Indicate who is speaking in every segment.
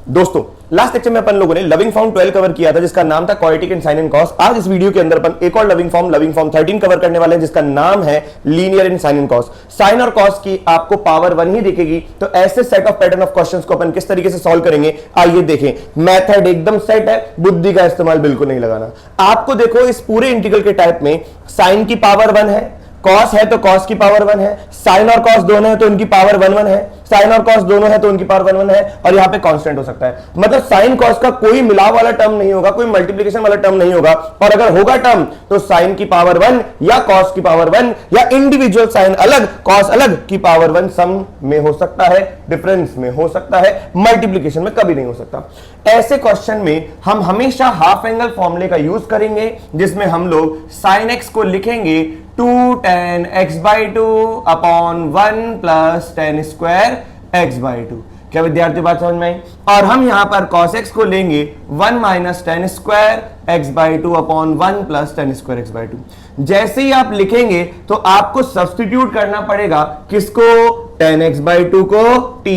Speaker 1: दोस्तों last lecture में अपन लोगों ने लविंग फॉर्म 12 कवर किया था जिसका नाम था quadratic and sine and cos. आज इस वीडियो के अंदर अपन एक और लविंग फॉर्म 13 कवर करने वाले हैं जिसका नाम है linear in sine and cos. Sine और कॉस की आपको पावर 1 ही दिखेगी, तो ऐसे set of pattern of questions को अपन किस तरीके से सॉल्व करेंगे आइए देखें। मेथड एकदम सेट है, बुद्धि का इस्तेमाल बिल्कुल नहीं लगाना। आपको देखो इस पूरे इंटीग्रल के टाइप में साइन की पावर 1 है, कॉस है तो कॉस की पावर 1 है, साइन और कॉस दोनों है तो उनकी पावर 1 है, साइन और कॉस दोनों है तो उनकी पावर 1 है, और यहां पे कांस्टेंट हो सकता है। मतलब साइन कॉस का कोई मिलाव वाला टर्म नहीं होगा, कोई मल्टीप्लिकेशन वाला टर्म नहीं होगा, और अगर होगा टर्म तो साइन की पावर 1 या कॉस की पावर 1 या इंडिविजुअल साइन अलग कॉस अलग की पावर 1 सम में हो सकता है, डिफरेंस में हो सकता है, मल्टीप्लिकेशन में कभी नहीं हो सकता। ऐसे क्वेश्चन में हम हमेशा हाफ एंगल फॉर्मूले का यूज करेंगे जिसमें हम लोग साइन एक्स को लिखेंगे 2 tan x by 2 upon 1 plus tan square x by 2। क्या विद्यार्थी बात समझ में आई? और हम यहां पर cos x को लेंगे 1 minus tan square x by 2 upon 1 plus tan square x by 2। जैसे ही आप लिखेंगे तो आपको सब्स्टिट्यूट करना पड़ेगा किसको? tan x by 2 को t,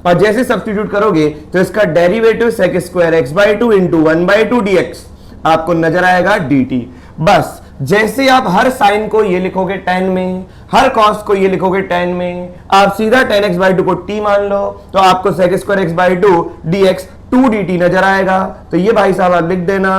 Speaker 1: और जैसे सब्स्टिट्यूट करोगे तो इसका derivative sec square x by 2 into 1 by 2 dx आपको नजर आएगा dt। बस जैसे आप हर साइन को ये लिखोगे tan में, हर कॉस को ये लिखोगे tan में, आप सीधा tan x by 2 को t मान लो तो आपको sec square x by 2 dx 2 dt नजर आएगा। तो ये भाई साहब आप लिख देना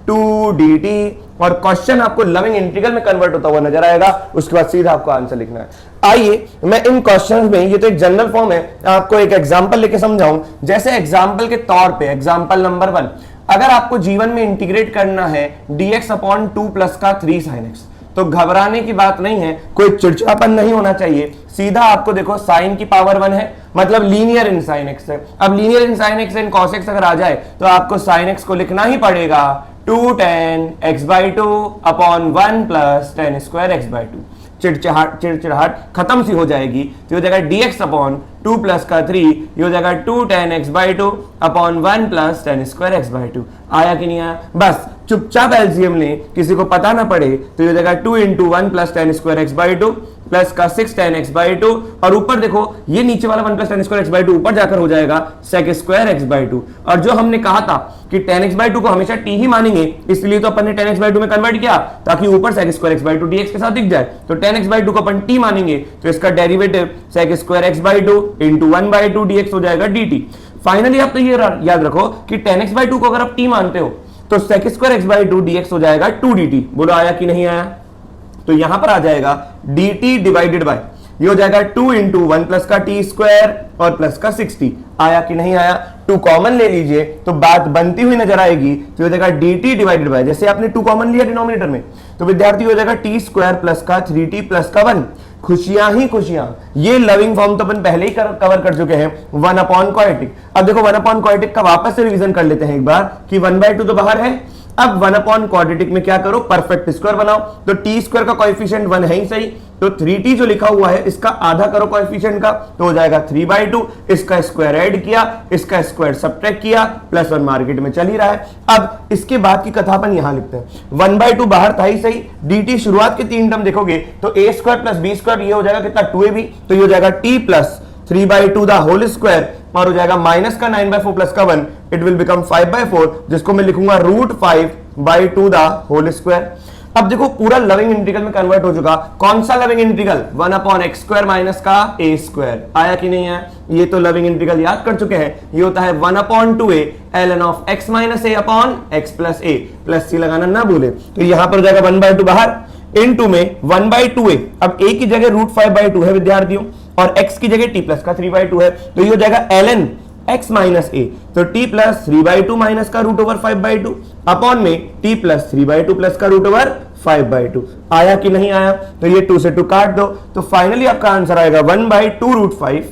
Speaker 1: 2 dt, और क्वेश्चन आपको लविंग इंटीग्रल में कन्वर्ट होता हुआ नजर आएगा। उसके बाद सीधा आपको आंसर लिखना है। आइए मैं इन क्वेश्चंस में, ये तो एक जनरल फॉर्म है, आपको एक एग्जांपल लेके समझाऊं। जैसे एग्जांपल के तौर पे एग्जांपल नंबर 1, अगर आपको जीवन में इंटीग्रेट करना है dx अपॉन 2 प्लस का 3 sin x, तो घबराने की बात नहीं है, कोई चिड़चिड़ापन नहीं होना चाहिए। सीधा आपको देखो साइन की पावर 1 है, मतलब लीनियर इन साइन एक्स है। अब linear in sine x and cos x अगर आ जाए तो आपको साइन एक्स को लिखना ही पड़ेगा 2 tan x by 2 upon 1 plus tan square x by 2। चिड़चिड़ाहट खत्म सी हो जाएगी, तो हो जाएगा dx अपॉन 2 प्लस का 3, ये हो जाएगा 2 tan x by 2 upon 1 plus tan square x by 2। आया कि नहीं आया? बस चुपचाप एलसीएम ले, किसी को पता ना पड़े, तो ये हो जाएगा 2 into 1 plus tan square x by 2 plus का 6 tan x by 2, और ऊपर देखो ये नीचे वाला 1 plus tan square x by 2 ऊपर जाकर हो जाएगा sec स्क्वायर x by 2। और जो हमने कहा था कि tan x by 2 को हमेशा t ही मानेंगे, इसलिए तो अपन ने tan x by 2 में कन्वर्ट किया ताकि ऊपर sec square x by 2 dx के साथ दिख जाए। तो tan x by 2 को अपन t मानेंगे तो इसका derivative sec square x by 2 into 1 by 2 dx हो जाएगा dt। फाइनली आप तो ये याद रखो कि tan x by 2 को अगर आप t मानते हो तो sec square x by 2 dx हो जाएगा 2 dt। बोलो आया कि नहीं आया? तो यहां पर आ जाएगा dt डिवाइडेड बाय, ये हो जाएगा 2 इंटू 1 प्लस का टी स्क्वायर और प्लस का 60। आया कि नहीं आया? 2 कॉमन ले लीजिए तो बात बनती हुई नजर आएगी, तो हो जाएगा dt डिवाइडेड बाय, जैसे आपने 2 कॉमन लिया डिनोमिनेटर में तो विद्यार्थी हो जाएगा टी स्क्वायर प्लस का 3t प्लस का 1। खुशियां ही खुशियां। ये लविंग फॉर्म तो अपन पहले ही कवर कर चुके हैं, 1 अपॉन क्वाड्रेटिक। अब देखो 1 अपॉन क्वाड्रेटिक का वापस से रिवीजन कर लेते हैं एक बार कि 1/2 तो बाहर है। अब 1 अपॉन क्वाड्रेटिक में क्या करो? परफेक्ट स्क्वायर बनाओ। तो टी स्क्वायर का कोएफिशिएंट 1 है ही सही, तो 3t जो लिखा हुआ है इसका आधा करो कोएफिशिएंट का, तो हो जाएगा 3/2। इसका स्क्वायर ऐड किया, इसका स्क्वायर सब्ट्रैक्ट किया, प्लस 1 मार्केट में चल ही रहा है। अब इसके बाद की कथा अपन यहां लिखते हैं। 1/2 बाहर था ही सही, dt शुरुआत के 3 टर्म देखोगे तो a square plus b square, ये हो जाएगा कितना? 2ab, तो ये हो जाएगा t plus 3/2 the whole square, और हो जाएगा माइनस का 9/4 प्लस का 1, इट विल बिकम 5/4, जिसको मैं लिखूंगा √5/2 द होल स्क्वायर। अब देखो पूरा लविंग इंटीग्रल में कन्वर्ट हो चुका। कौन सा loving integral? 1 upon x square minus का a स्क्वायर। आया कि नहीं है? ये तो लविंग इंटीग्रल याद कर चुके हैं। ये होता है 1 upon 2a ln of x minus a upon x plus a, plus c लगाना ना भूले। तो यहां पर हो जाएगा 1/2 बाहर, इन 2 में 1/2a, अब a की जगह √5/2 है विद्यार्थियों, और x की जगह t प्लस का 3/2 है, तो ये हो जाएगा ln x माइनस a, तो t प्लस 3/2 माइनस का √5/2 अपॉन में t प्लस 3/2 प्लस का √5/2। आया कि नहीं आया? तो ये 2 से 2 काट दो, तो फाइनली आपका आंसर आएगा 1/2√5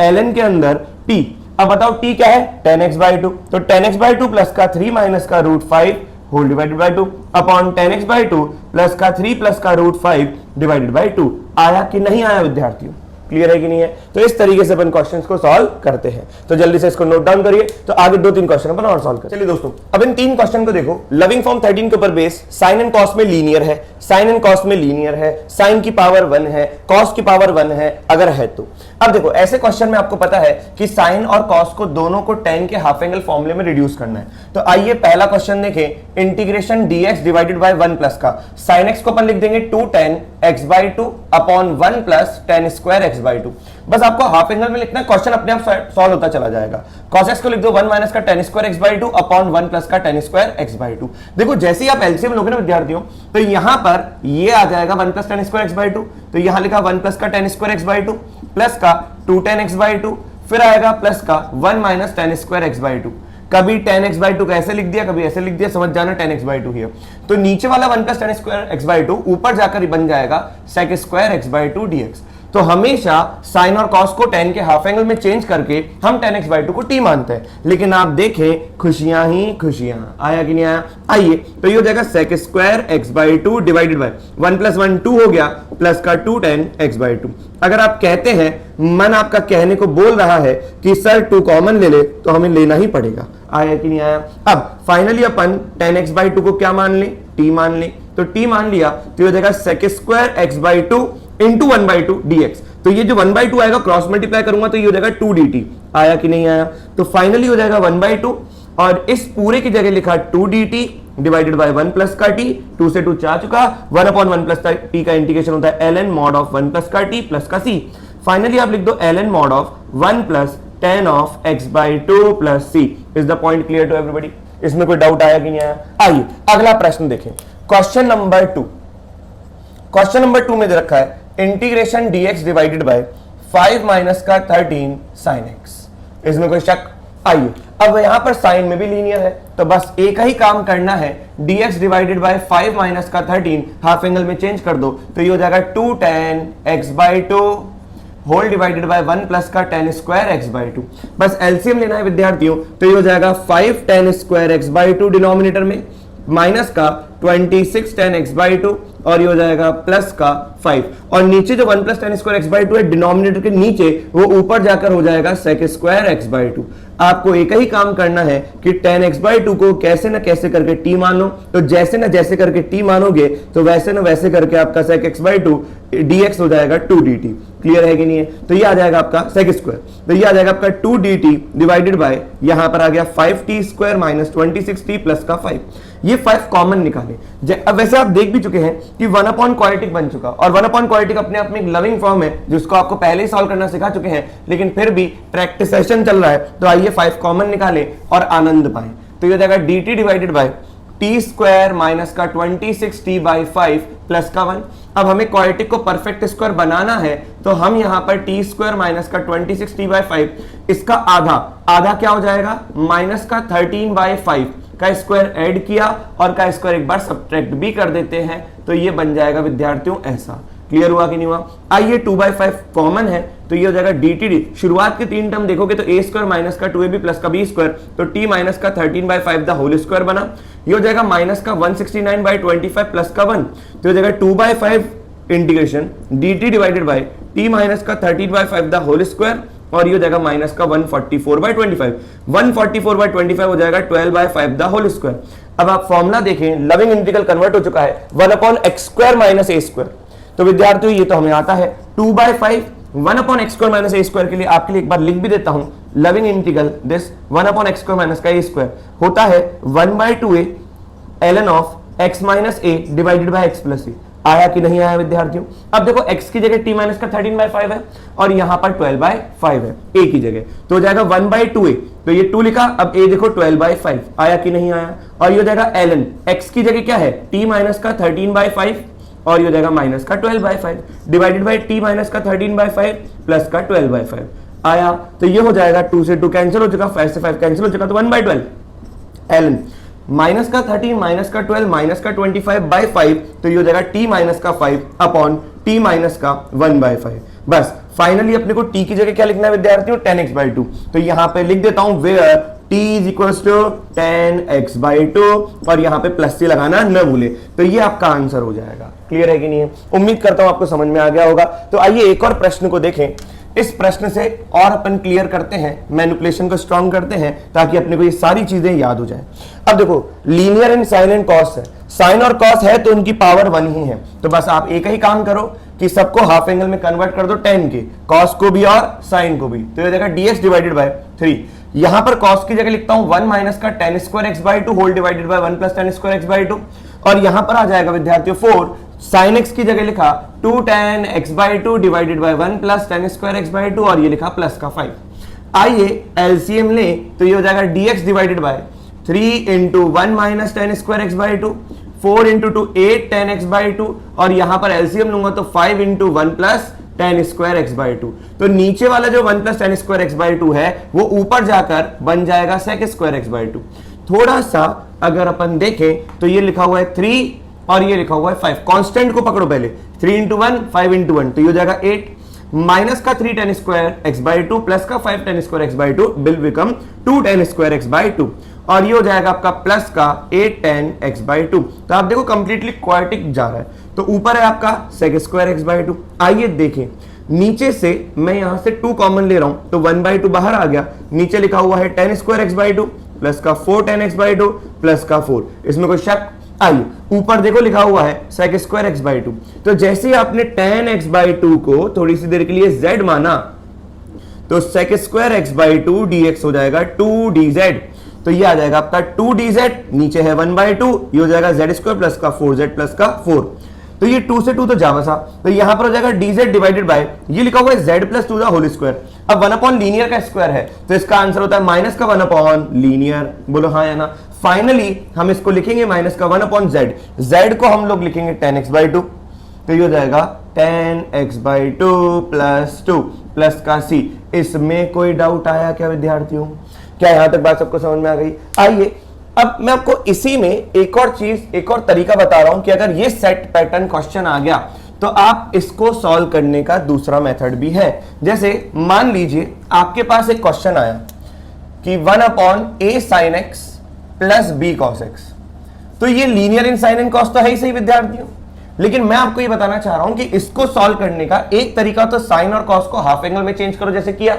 Speaker 1: ln के अंदर t। अब बताओ t क्या है? tan x by 2, तो tan x by 2 प्लस का 3 माइनस का √5 whole divided by 2 upon tan x by 2 plus का 3 प्लस का √5 डिवाइडेड बाय 2। आया कि नहीं आया विद्यार्थियों? क्लियर है कि नहीं है? तो इस तरीके से अपन क्वेश्चंस को सॉल्व करते हैं। तो जल्दी से इसको नोट डाउन करिए। तो आगे 2-3 क्वेश्चन अपन और सॉल्व करें। चलिए दोस्तों, अब इन 3 क्वेश्चन को देखो। लविंग फॉर्म 13 के ऊपर बेस साइन एंड कॉस में लीनियर है, साइन एंड कॉस में लीनियर है, साइन की पावर 1 है, कॉस की पावर 1 है अगर है तो। अब देखो, ऐसे क्वेश्चन में आपको पता है कि साइन और कॉस को दोनों को tan के हाफ एंगल फॉर्मूले में रिड्यूस करना है। तो आइए पहला क्वेश्चन देखें। Integration dx divided by 1 plus का sin x को अपन लिख देंगे 2 tan x/2 upon 1 plus tan square x/2। बस आपको हाफ एंगल में लिखना है, क्वेश्चन अपने आप सॉल्व होता चला जाएगा। cos x को लिख दो 1 माइनस का tan square x/2 upon 1 plus का tan स्क्वायर x/2। देखो, जैसे ही आप एलसीएम लोगे ना विद्यार्थियों, तो यहां पर ये आ जाएगा 1 प्लस tan स्क्वायर x/2, तो यहां लिखा 1 प्लस का tan स्क्वायर x/2 प्लस का 2 tan x/2, फिर आएगा प्लस का 1 माइनस tan स्क्वायर x/2। कभी tan x/2 को ऐसे लिख दिया, कभी ऐसे लिख दिया, समझ जाना tan x/2 ही है। तो नीचे वाला 1 प्लस tan स्क्वायर x/2 ऊपर जाकर बन जाएगा sec स्क्वायर x/2 dx। तो हमेशा साइन और कॉस को tan के हाफ एंगल में चेंज करके हम tan x/2 को t मानते हैं। लेकिन आप देखें, खुशियां ही खुशियां। आया कि नहीं आया? आइए, तो ये हो जाएगा sec square x/2 divided by 1 plus 1 2 हो गया, प्लस का 2 tan x/2। अगर आप कहते हैं, मन आपका कहने को बोल रहा है कि सर 2 कॉमन ले ले, तो हमें लेना ही पड़ेगा। आया कि नहीं आया? अब फाइनली अपन tan x/2 को क्या मान ले? t मान ले। तो t मान लिया तो ये हो जाएगा sec square x/2 into 1/2 dx। तो ये जो 1/2 आएगा क्रॉस मल्टीप्लाई करूंगा तो ये हो जाएगा 2 dt। आया कि नहीं आया? तो फाइनली हो जाएगा 1/2 और इस पूरे की जगह लिखा 2 dt डिवाइडेड बाय 1 प्लस का t। 2 से 2 जा चुका, 1 अपॉन 1 प्लस t का इंटीग्रेशन होता है ln mod ऑफ 1 प्लस का t प्लस का c। फाइनली आप लिख दो ln mod of 1 plus tan ऑफ x/2 प्लस c। Is the point clear to everybody? इसमें कोई डाउट आया कि नहीं आया? आइए अगला प्रश्न देखें। Question number 2। क्वेश्चन नंबर 2 में दे रखा है integration dx divided by 5 minus का 13 sin x। इसमें कोई शक? आइए, अब यहां पर साइन में भी लीनियर है, तो बस एक ही काम करना है, dx डिवाइडेड बाय 5 माइनस का 13 हाफ एंगल में चेंज कर दो, तो ये हो जाएगा 2 tan x/2 whole divided by 1 plus का tan स्क्वायर x/2। बस एलसीएम लेना है विद्यार्थियों, तो ये हो जाएगा 5 tan स्क्वायर x/2 डिनोमिनेटर में, माइनस का 26 tan x/2 और ये हो जाएगा प्लस का 5, और नीचे जो 1 प्लस tan स्क्वायर x/2 है डिनोमिनेटर के नीचे, वो ऊपर जाकर हो जाएगा sec स्क्वायर x/2। आपको एक ही काम करना है कि tan x/2 को कैसे ना कैसे करके t मान लो, तो जैसे ना जैसे करके t मानोगे तो वैसे ना वैसे करके आपका sec x/2 dx हो जाएगा 2 dt। क्लियर है कि नहीं है? तो ये आ जाएगा आपका sec स्क्वायर, तो ये आ जाएगा आपका 2 dt डिवाइडेड बाय यहां पर आ गया 5t square minus 26t plus का 5। ये 5 कॉमन निकाले। अब वैसे आप देख भी चुके हैं कि 1 अपॉन क्वाड्रेटिक बन चुका, और 1 अपॉन क्वाड्रेटिक अपने आप में एक लविंग फॉर्म है जिसको आपको पहले ही सॉल्व करना सिखा चुके हैं, लेकिन फिर भी प्रैक्टिस सेशन चल रहा है, तो आइए 5 कॉमन निकालें और आनंद पाएं। तो ये हो जाएगा dt divided bye T square minus का 26t बाई 5 प्लस का 1। अब हमें क्वाड्रेटिक को परफेक्ट स्क्वायर बनाना है, तो हम यहां पर टी स्क्वायर माइनस का 26t बाई 5, इसका आधा क्या हो जाएगा, माइनस का 13 बाई 5 का स्क्वायर ऐड किया और का स्क्वायर एक बार सब्ट्रैक्ट भी कर देते हैं, तो ये बन जाएगा विद्यार्थियों ऐसा। क्लियर हुआ कि नहीं हुआ? आइए 2/5 कॉमन है, तो ये हो जाएगा dt। शुरुआत के 3 टर्म देखोगे तो a स्क्वायर माइनस का 2ab प्लस का b स्क्वायर, तो t माइनस का 13/5 द होल स्क्वायर बना। ये हो जाएगा माइनस का 169/25 प्लस का 1, तो हो जाएगा 2/5 integration dt divided bye t minus का 13/5 द होल स्क्वायर, और ये हो जाएगा माइनस का 144/25। 144/25 हो जाएगा 12/5 द होल स्क्वायर। अब आप फॉर्मूला देखें, लविंग इंटीग्रल कन्वर्ट हो चुका है 1 अपॉन एक्स स्क्वायर माइनस ए स्क्वायर। तो विद्यार्थियों ये तो हमें आता है 2/5 1 अपॉन एक्स स्क्वायर माइनस ए स्क्वायर के लिए आपके लिए एक बार लिख भी देता हूं, loving integral this 1 upon x square minus का ए स्क्वायर होता है 1/2a ln of x minus a divided by x plus a. आया कि नहीं आया विद्यार्थियों? अब देखो x की जगह t माइनस का 13/5 है और यहां पर 12/5 है a की जगह, तो हो जाएगा 1/2a, तो ये 2 लिखा, अब a देखो 12/5। आया कि नहीं आया? और ये हो जाएगा ln x की जगह क्या है, t माइनस का 13/5 और ये हो जाएगा माइनस का 12/5 डिवाइडेड बाय t माइनस का 13/5 प्लस का 12/5। आया? तो ये हो जाएगा 2 से 2 कैंसिल हो चुका, 5 से 5 कैंसिल हो चुका, तो 1/12 ln माइनस का 13 माइनस का 12 माइनस का 25/5, तो ये हो जाएगा t माइनस का 5 अपॉन t माइनस का 1/5। बस फाइनली अपने को t की जगह क्या लिखना है विद्यार्थियों, tan x/2। तो यहां पे लिख देता हूं where t is equals to tan x/2 और यहां पे प्लस से लगाना न भूले, तो ये आपका आंसर हो जाएगा। क्लियर है कि नहीं है? उम्मीद करता हूं आपको समझ में आ गया होगा। तो आइए एक और प्रश्न को देखें। इस प्रश्न से और अपन क्लियर करते हैं, मैनिपुलेशन को स्ट्रॉन्ग करते हैं ताकि अपने को ये सारी चीजें याद हो जाए। अब देखो linear in sine and cos है, साइन और कॉस है तो उनकी पावर 1 ही है, तो बस आप एक ही काम करो कि सबको हाफ एंगल में कन्वर्ट कर दो tan के, कॉस को भी और साइन को भी, तो ये देखा dx डिवाइडेड बाय 3। यहां पर कॉस की जगह लिखता हूं 1 माइनस का tan square x by 2 whole divided by 1 plus tan square x by 2, और यहां पर आ जाएगा विद्यार्थियों 4 sin x की जगह लिखा 2 tan x by 2 divided by 1 plus tan square x by 2 और ये लिखा प्लस का 5। आइए एलसीएम ले तो ये हो जाएगा dx divided by 3 into 1 minus tan square x by 2, 4 into 2 8 tan x by 2, और यहां पर एलसीएम लूंगा तो 5 into 1 plus tan square x by 2। तो नीचे वाला जो 1 plus tan square x by 2 है वो ऊपर जाकर बन जाएगा sec स्क्वायर x बाई 2। थोड़ा सा अगर अपन देखें तो ये लिखा हुआ है 3 और ये लिखा हुआ है 5, कांस्टेंट को पकड़ो पहले, 3 इंटू 1 5 इंटू 1 तो ये हो जाएगा 8, माइनस का 3 tan square x by 2 plus का 5 tan square x by 2 will become 2 tan square x by 2, और ये हो जाएगा आपका प्लस का 8 tan x बाई 2। तो आप देखो कंप्लीटली क्वाड्रेटिक जा रहा है, तो ऊपर है आपका sec स्क्वायर x बाई 2। आइए देखें नीचे से मैं यहां से 2 कॉमन ले रहा हूं तो 1 बाई 2 बाहर आ गया, नीचे लिखा हुआ है tan square x by 2 plus का 4 tan x बाई 2 प्लस का 4, इसमें कोई शक? आइए ऊपर देखो लिखा हुआ है sec स्क्वायर x बाई 2, तो जैसे ही आपने tan x बाई 2 को थोड़ी सी देर के लिए z माना तो sec square x by 2 dx हो जाएगा 2dz, तो ये आ जाएगा आपका 2dz, नीचे है 1 बाई 2, ये हो जाएगा z स्क्वायर प्लस का 4z प्लस का 4, तो ये 2 से 2 तो जा बसा, तो यहां पर हो जाएगा dz डिवाइडेड बाय, ये लिखा हुआ है z प्लस 2 होल स्क्वायर। अब 1 अपॉन लीनियर का स्क्वायर है तो इसका आंसर होता है माइनस का 1 अपॉन लीनियर, बोलो हाँ या ना। फाइनली हम इसको लिखेंगे माइनस का 1 अपॉन z, z को हम लोग लिखेंगे tan x बाई 2, तो ये हो जाएगा tan x by 2 plus 2 plus का c। इसमें कोई डाउट आया क्या विद्यार्थियों? क्या यहां तक बात सबको समझ में आ गई? आइए अब मैं आपको इसी में एक और चीज, एक और तरीका बता रहा हूं कि अगर ये सेट पैटर्न क्वेश्चन आ गया तो आप इसको सॉल्व करने का दूसरा मेथड भी है। जैसे मान लीजिए आपके पास एक क्वेश्चन आया कि 1 upon a sin x plus b cos x, तो ये linear in sine and cos तो है ही सही विद्यार्थियों, लेकिन मैं आपको ये बताना चाह रहा हूं कि इसको सॉल्व करने का एक तरीका तो साइन और कॉस को हाफ एंगल में चेंज करो जैसे किया,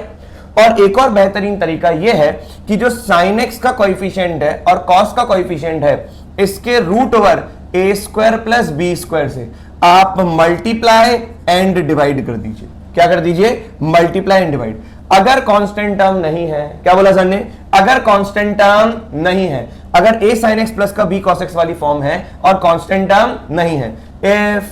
Speaker 1: और एक और बेहतरीन तरीका यह है कि जो साइन एक्स का कोएफिशिएंट है और कॉस का कोएफिशिएंट है इसके रूट ओवर ए स्क्वायर प्लस बी स्क्वायर से आप मल्टीप्लाई एंड डिवाइड कर दीजिए। क्या कर दीजिए? Multiply and divide. अगर कांस्टेंट टर्म नहीं है, क्या बोला सर ने? अगर कांस्टेंट टर्म नहीं है, अगर a sin x प्लस का b cos x वाली फॉर्म है और कांस्टेंट टर्म नहीं है, if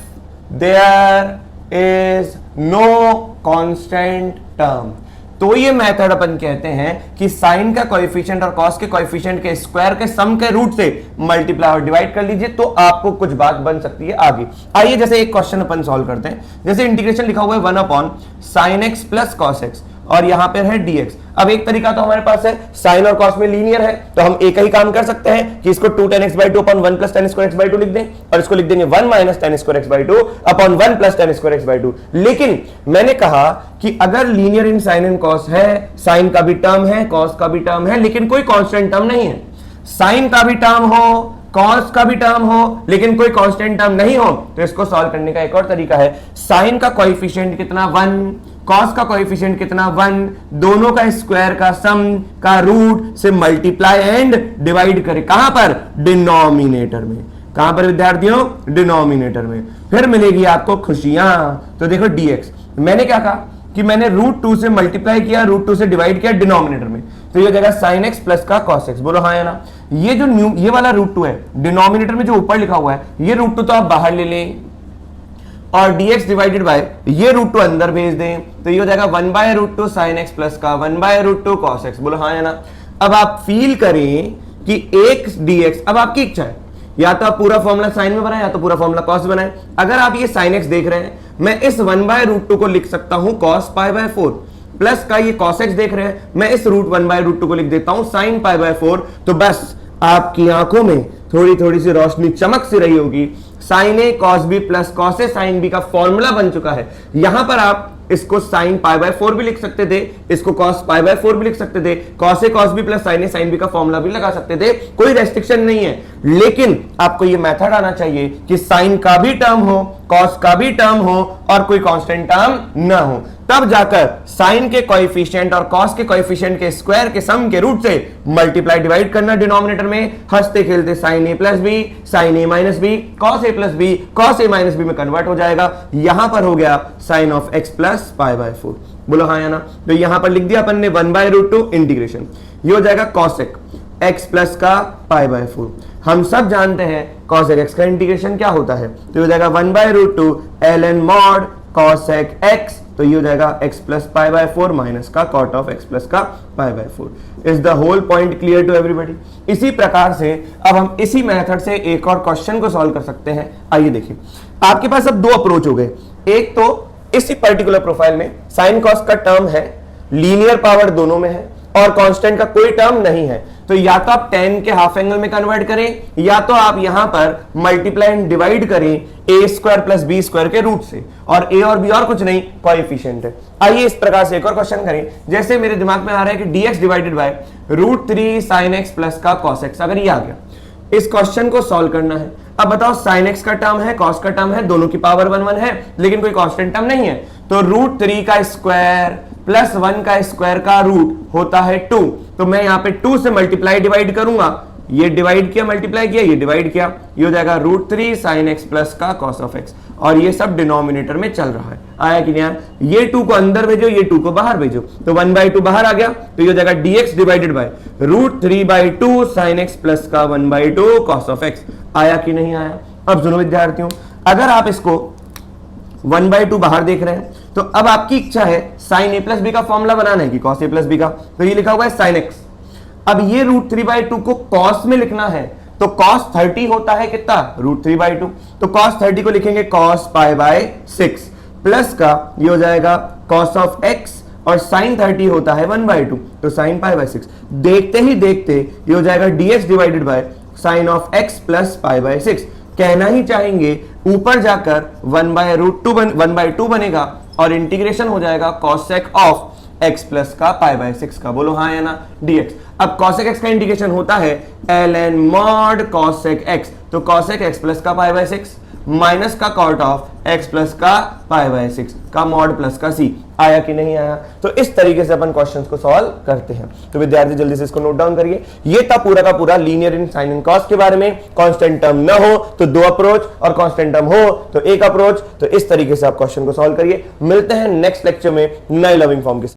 Speaker 1: there is no constant term, तो ये मेथड अपन कहते हैं कि साइन का कोएफिशिएंट और कॉस के कोएफिशिएंट के स्क्वायर के सम के रूट से मल्टीप्लाई और डिवाइड कर लीजिए तो आपको कुछ बात बन सकती है आगे। आइए जैसे एक क्वेश्चन अपन सॉल्व करते हैं, जैसे इंटीग्रेशन लिखा हुआ है 1 upon sine x plus cos x और यहां पर है dx। अब एक तरीका तो हमारे पास है, साइन और कॉस में लीनियर है तो हम एक ही काम कर सकते हैं कि इसको 2 tan x by 2 upon 1 plus tan square x by 2 लिख दें, और इसको लिख देंगे 1 minus tan square x by 2 upon 1 plus tan square x by 2। लेकिन मैंने कहा कि अगर linear in sine and cos है, साइन का भी टर्म है, कॉस का भी टर्म है, लेकिन कोई कांस्टेंट टर्म नहीं है, साइन का भी टर्म हो, कॉस का भी टर्म हो, लेकिन कोई कांस्टेंट टर्म नहीं हो, तो इसको सॉल्व करने का एक और तरीका है, साइन का कोएफिशिएंट कितना 1, कॉस का कोएफिशिएंट कितना 1, दोनों का स्क्वायर का सम का रूट से मल्टीप्लाई एंड डिवाइड करें। कहां पर? डिनोमिनेटर में। कहां पर विद्यार्थियों? डिनोमिनेटर में। फिर मिलेगी आपको खुशियां। तो देखो dx, मैंने क्या कहा कि मैंने √2 से मल्टीप्लाई किया, √2 से डिवाइड किया डिनोमिनेटर में, तो ये जगह sin x प्लस का cos x, बोलो हाँ या ना। ये जो ये वाला √2 है डिनोमिनेटर में जो ऊपर लिखा हुआ है, ये √2 तो आप बाहर ले लें और dx डिवाइडेड बाय ये √2 अंदर भेज दें, तो ये हो जाएगा 1 बाय √2 sin x प्लस का 1 बाय √2 cos x, बोलो हाँ या ना। अब आप फील करें कि एक dx, अब आपकी इच्छा है, या तो आप पूरा फॉर्मूला साइन में बनाए या तो पूरा फॉर्मूला कॉस में बनाए। अगर आप ये sin x देख रहे हैं, मैं इस 1 बाय √2 को लिख सकता हूं cos पाई बाय 4, प्लस का ये cos x देख रहे हैं, मैं इस √1 बाय √2 को लिख देता हूं sin पाई बाय 4। तो बस आपकी आंखों में थोड़ी थोड़ी सी रोशनी चमक सी रही होगी, sin a cos b plus cos a sin b का फॉर्मूला बन चुका है। यहां पर आप इसको साइन पाई बाय 4 भी लिख सकते थे, इसको कॉस पाई बाय 4 भी लिख सकते थे, cos A cos B plus sign A sine B का फॉर्मूला भी लगा सकते थे, कोई रेस्ट्रिक्शन नहीं है। लेकिन आपको ये मेथड आना चाहिए कि साइन का भी टर्म हो, कॉस का भी टर्म हो और कोई कांस्टेंट टर्म ना हो, तब जाकर साइन के कोएफिशिएंट और कॉस के कोएफिशिएंट के स्क्वायर के सम के रूट से मल्टीप्लाई डिवाइड करना डिनोमिनेटर में, हंसते खेलते sine A plus B sine A minus B cos A plus B cos A minus B में कन्वर्ट हो जाएगा। यहां पर हो गया sine of x plus pi by 4। बोलो हाँ या ना? तो यहां पर लिख दिया अपन ने 1/√2 इंटीग्रेशन, ये हो जाएगा कॉसेक एक्स प्लस का पाई बाय 4। हम सब जानते हैं कॉसेक एक्स का इंटीग्रेशन क्या होता है, तो हो जाएगा 1/√2 ln mod कॉसेक एक्स, तो ये हो जाएगा x plus pi by 4 minus का कॉट ऑफ x प्लस का pi by 4। Is the whole point clear to everybody? इसी प्रकार से अब हम इसी मेथड से एक और क्वेश्चन को सॉल्व कर सकते हैं। आइए देखिए, आपके पास अब दो अप्रोच हो गए। एक तो इसी पर्टिकुलर प्रोफाइल में साइन कॉस का टर्म है, लीनियर पावर दोनों में है और कांस्टेंट का कोई टर्म नहीं है, तो या तो आप tan के हाफ एंगल में कन्वर्ट करें या तो आप यहां पर मल्टीप्लाई एंड डिवाइड करें a square plus B square के रूट से, और a और b और कुछ नहीं, कोएफिशिएंट है। आइए इस प्रकार से एक और क्वेश्चन करें। जैसे मेरे दिमाग में आ रहा है कि dx divided by √3 sin x plus का cos x, अगर ये आ गया, इस क्वेश्चन को सॉल्व करना है। अब बताओ sin x का टर्म है, cos का टर्म है, दोनों की पावर 1 1 है, लेकिन कोई कांस्टेंट टर्म नहीं है, तो √3 का स्क्वायर प्लस 1 का स्क्वायर का रूट होता है 2। तो मैं यहां पे 2 से मल्टीप्लाई डिवाइड करूंगा, ये डिवाइड किया मल्टीप्लाई किया, ये डिवाइड किया, ये हो जाएगा √3 sin x प्लस का cos ऑफ x, और ये सब डिनोमिनेटर में चल रहा है। आया कि नहीं यार? ये 2 को अंदर भेजो, ये 2 को बाहर भेजो, तो 1/2 बाहर आ गया, तो ये हो जाएगा dx divided by √3/2 sin x plus का 1/2 cos ऑफ x। आया कि नहीं आया? अब सुनो विद्यार्थियों, अगर आप इसको 1/2 बाहर देख रहे हैं, तो अब आपकी इच्छा है साइन ए प्लस बी का फॉर्मूला बनाना है कि कॉस ए प्लस बी का, तो ये लिखा हुआ है साइन एक्स। अब ये √3/2 को कॉस में लिखना है, तो cos 30 होता है कितना? √3/2, तो cos 30 को लिखेंगे cos पाई बाय 6 प्लस का ये हो जाएगा cos ऑफ x, और sin 30 होता है 1/2, तो sin पाई बाय 6। देखते ही देखते ये हो जाएगा dx divided by sin of x plus pi bye 6। कहना ही चाहेंगे ऊपर जाकर 1/2 बनेगा और इंटीग्रेशन हो जाएगा cosec ऑफ x प्लस का पाई बाय 6 का। बोलो हाँ या ना? dx। अब cosec x का इंटीग्रेशन होता है ln mod cosec x, तो cosec x प्लस का पाई बाय 6 माइनस का कॉट ऑफ x प्लस का पाई बाय 6 का मॉड प्लस का c। आया कि नहीं आया? तो इस तरीके से अपन क्वेश्चंस को सॉल्व करते हैं। तो विद्यार्थी जल्दी से इसको नोट डाउन करिए। ये था पूरा का पूरा linear in sine and cos के बारे में। कांस्टेंट टर्म ना हो तो दो अप्रोच, और कांस्टेंट टर्म हो तो एक अप्रोच। तो इस तरीके से आप क्वेश्चन को सॉल्व करिए। मिलते हैं नेक्स्ट लेक्चर में नए लविंग फॉर्म के साथ।